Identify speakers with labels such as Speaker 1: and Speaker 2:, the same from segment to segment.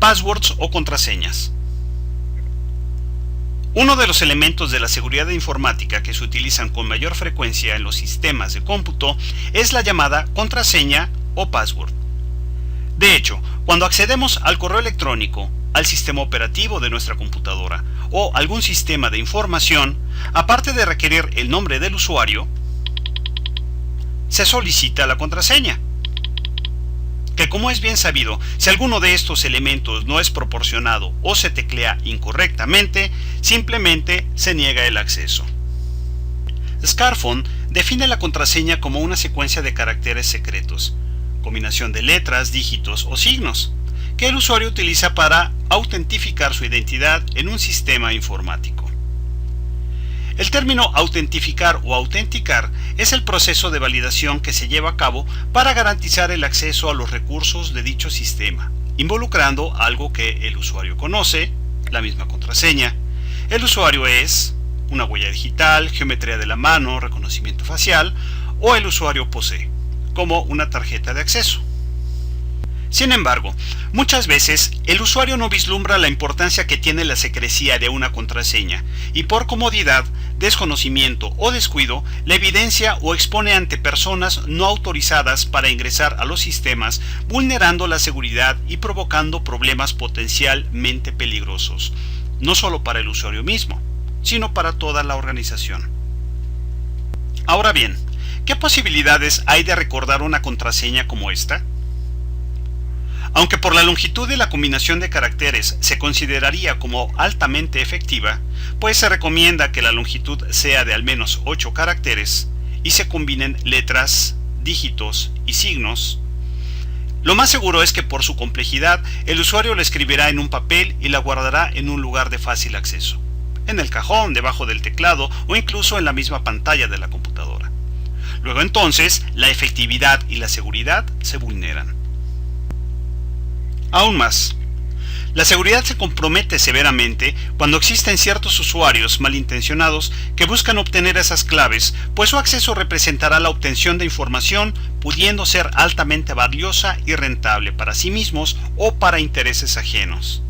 Speaker 1: passwords o contraseñas. Uno de los elementos de la seguridad informática que se utilizan con mayor frecuencia en los sistemas de cómputo es la llamada contraseña o password. De hecho, cuando accedemos al correo electrónico, al sistema operativo de nuestra computadora o algún sistema de información, aparte de requerir el nombre del usuario, se solicita la contraseña, que, como es bien sabido, si alguno de estos elementos no es proporcionado o se teclea incorrectamente, simplemente se niega el acceso. Scarphone define la contraseña como una secuencia de caracteres secretos, combinación de letras, dígitos o signos, que el usuario utiliza para autentificar su identidad en un sistema informático. El término autentificar o autenticar es el proceso de validación que se lleva a cabo para garantizar el acceso a los recursos de dicho sistema, involucrando algo que el usuario conoce, la misma contraseña. El usuario es una huella digital, geometría de la mano, reconocimiento facial, o el usuario posee, como una tarjeta de acceso. Sin embargo, muchas veces el usuario no vislumbra la importancia que tiene la secrecía de una contraseña y por comodidad, desconocimiento o descuido la evidencia o expone ante personas no autorizadas para ingresar a los sistemas, vulnerando la seguridad y provocando problemas potencialmente peligrosos, no solo para el usuario mismo, sino para toda la organización. Ahora bien, ¿qué posibilidades hay de recordar una contraseña como esta? Aunque por la longitud de la combinación de caracteres se consideraría como altamente efectiva, pues se recomienda que la longitud sea de al menos 8 caracteres y se combinen letras, dígitos y signos, lo más seguro es que por su complejidad el usuario la escribirá en un papel y la guardará en un lugar de fácil acceso, en el cajón, debajo del teclado o incluso en la misma pantalla de la computadora. Luego entonces, la efectividad y la seguridad se vulneran. Aún más, la seguridad se compromete severamente cuando existen ciertos usuarios malintencionados que buscan obtener esas claves, pues su acceso representará la obtención de información pudiendo ser altamente valiosa y rentable para sí mismos o para intereses ajenos.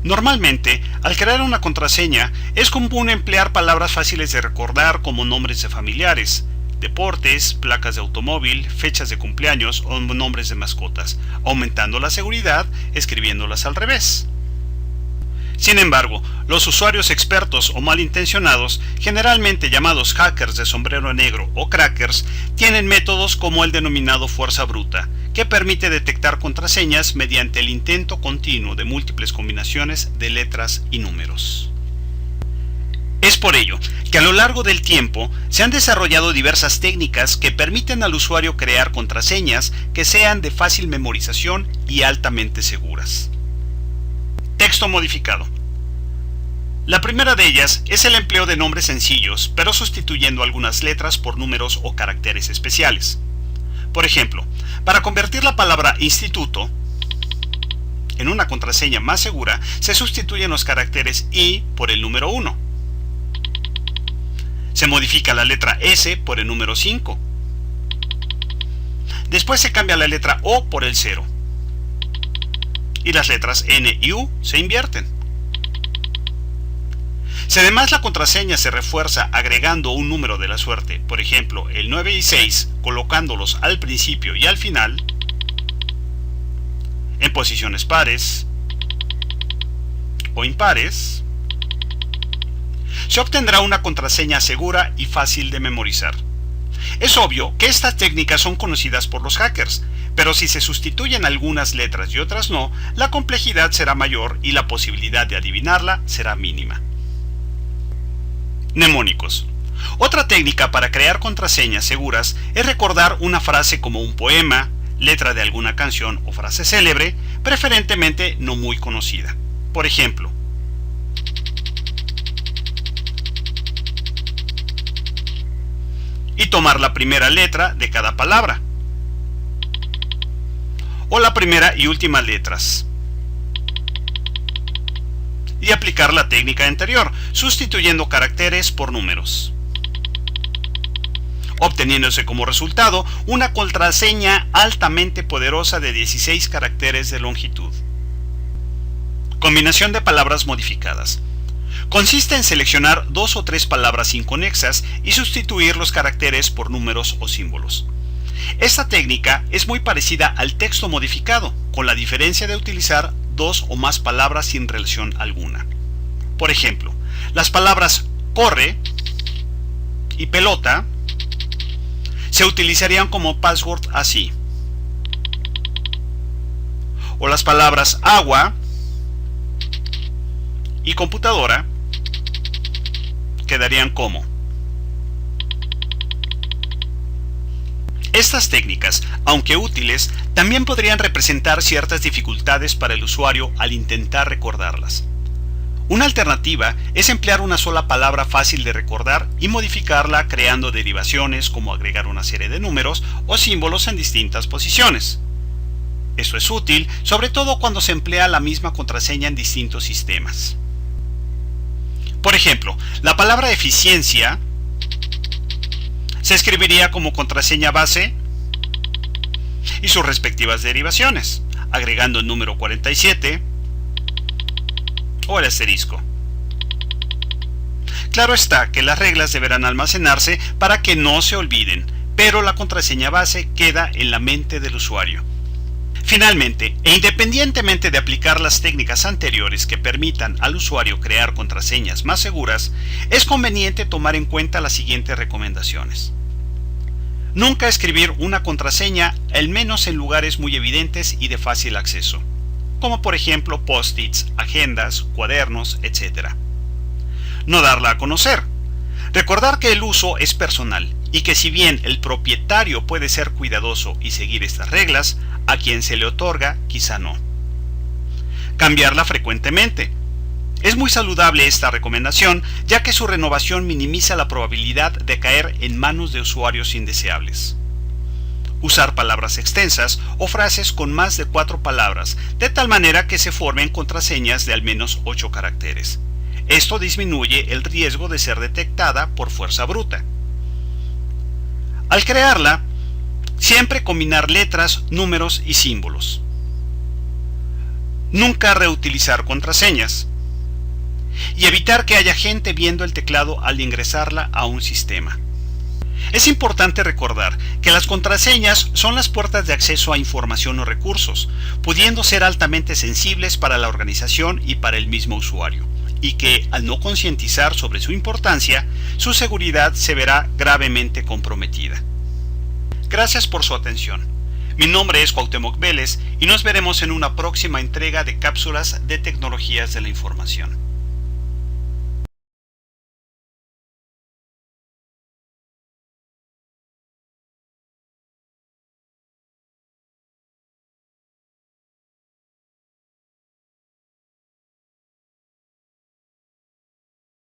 Speaker 1: Normalmente, al crear una contraseña, es común emplear palabras fáciles de recordar como nombres de familiares, deportes, placas de automóvil, fechas de cumpleaños o nombres de mascotas, aumentando la seguridad escribiéndolas al revés. Sin embargo, los usuarios expertos o malintencionados, generalmente llamados hackers de sombrero negro o crackers, tienen métodos como el denominado fuerza bruta, que permite detectar contraseñas mediante el intento continuo de múltiples combinaciones de letras y números. Es por ello que a lo largo del tiempo se han desarrollado diversas técnicas que permiten al usuario crear contraseñas que sean de fácil memorización y altamente seguras. Texto modificado. La primera de ellas es el empleo de nombres sencillos, pero sustituyendo algunas letras por números o caracteres especiales. Por ejemplo, para convertir la palabra instituto en una contraseña más segura, se sustituyen los caracteres I por el número 1. Se modifica la letra S por el número 5. Después se cambia la letra O por el 0. Y las letras N y U se invierten. Si además la contraseña se refuerza agregando un número de la suerte, por ejemplo el 9 y 6, colocándolos al principio y al final, en posiciones pares o impares, se obtendrá una contraseña segura y fácil de memorizar. Es obvio que estas técnicas son conocidas por los hackers, pero si se sustituyen algunas letras y otras no, la complejidad será mayor y la posibilidad de adivinarla será mínima. Mnemónicos. Otra técnica para crear contraseñas seguras es recordar una frase como un poema, letra de alguna canción o frase célebre, preferentemente no muy conocida. Por ejemplo, y tomar la primera letra de cada palabra, o la primera y última letras, y aplicar la técnica anterior, sustituyendo caracteres por números, obteniéndose como resultado una contraseña altamente poderosa de 16 caracteres de longitud. Combinación de palabras modificadas. Consiste en seleccionar 2 o 3 palabras inconexas y sustituir los caracteres por números o símbolos. Esta técnica es muy parecida al texto modificado, con la diferencia de utilizar 2 o más palabras sin relación alguna. Por ejemplo, las palabras corre y pelota se utilizarían como password así. O las palabras agua y computadora quedarían como. Estas técnicas, aunque útiles, también podrían representar ciertas dificultades para el usuario al intentar recordarlas. Una alternativa es emplear una sola palabra fácil de recordar y modificarla creando derivaciones como agregar una serie de números o símbolos en distintas posiciones. Esto es útil, sobre todo cuando se emplea la misma contraseña en distintos sistemas. Por ejemplo, la palabra eficiencia se escribiría como contraseña base y sus respectivas derivaciones, agregando el número 47 o el asterisco. Claro está que las reglas deberán almacenarse para que no se olviden, pero la contraseña base queda en la mente del usuario. Finalmente, e independientemente de aplicar las técnicas anteriores que permitan al usuario crear contraseñas más seguras, es conveniente tomar en cuenta las siguientes recomendaciones. Nunca escribir una contraseña, al menos en lugares muy evidentes y de fácil acceso, como por ejemplo post-its, agendas, cuadernos, etc. No darla a conocer. Recordar que el uso es personal y que si bien el propietario puede ser cuidadoso y seguir estas reglas, a quien se le otorga quizá no. Cambiarla frecuentemente. Es muy saludable esta recomendación, ya que su renovación minimiza la probabilidad de caer en manos de usuarios indeseables. Usar palabras extensas o frases con más de 4 palabras, de tal manera que se formen contraseñas de al menos 8 caracteres. Esto disminuye el riesgo de ser detectada por fuerza bruta. Al crearla, siempre combinar letras, números y símbolos. Nunca reutilizar contraseñas. Y evitar que haya gente viendo el teclado al ingresarla a un sistema. Es importante recordar que las contraseñas son las puertas de acceso a información o recursos, pudiendo ser altamente sensibles para la organización y para el mismo usuario, y que, al no concientizar sobre su importancia, su seguridad se verá gravemente comprometida. Gracias por su atención. Mi nombre es Cuauhtémoc Vélez y nos veremos en una próxima entrega de cápsulas de tecnologías de la información.